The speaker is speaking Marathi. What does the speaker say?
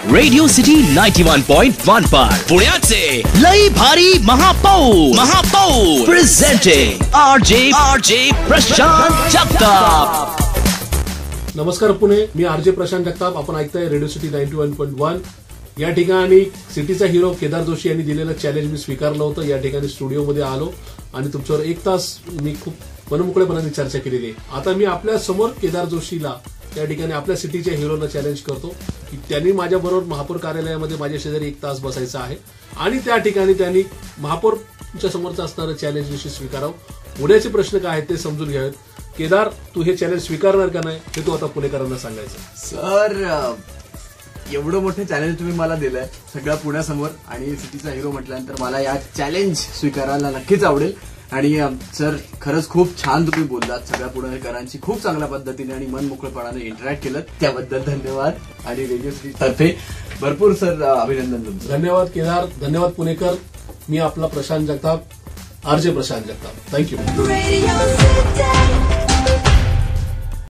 रेडिओ सिटी 91.1 पर पुण्याचे लई भारी महापौर प्रेझेंटिंग आरजे प्रशांत जगताप। नमस्कार पुणे, मी आरजे प्रशांत जगताप। आपण ऐकताय रेडिओ सिटी 91.1। या ठिकाणी सिटीचा हिरो केदार जोशी यांनी दिलेलं चॅलेंज मी स्वीकारलं होतं। या ठिकाणी स्टुडिओमध्ये आलो आणि तुमच्यावर 1 तास मी खूप मनमोकळेपणाने चर्चा केलेली आहे। आता मी आपल्या समोर केदार जोशीला त्या ठिकाणी आपल्या सिटीच्या हिरोला चॅलेंज करतो की त्यांनी माझ्याबरोबर महापौर कार्यालयामध्ये माझ्या शेजारी 1 तास बसायचं आहे आणि त्या ठिकाणी त्यांनी महापौरच्या समोरचं असणारं चॅलेंज निश्चित स्वीकारावं। उद्याचे प्रश्न काय आहेत ते समजून घ्यावेत। केदार, तू हे चॅलेंज स्वीकारणार का नाही हे तू आता पुणेकरांना सांगायचं। सर, एवढं मोठं चॅलेंज तुम्ही मला दिलंय सगळ्या पुण्यासमोर आणि सिटीचा हिरो म्हटल्यानंतर मला या चॅलेंज स्वीकारायला नक्कीच आवडेल। आणि सर, खरंच खूप छान तुम्ही बोललात, सगळ्या पुणेकरांची खूप चांगल्या पद्धतीने आणि मन मोकळेपणाने इंटरॅक्ट केलं, त्याबद्दल धन्यवाद। आणि रेडिओ सिटी तर्फे भरपूर सर अभिनंदन तुमचं। धन्यवाद केदार, धन्यवाद पुणेकर। मी आपला प्रशांत जगताप, आरजे प्रशांत जगताप। थँक्यू।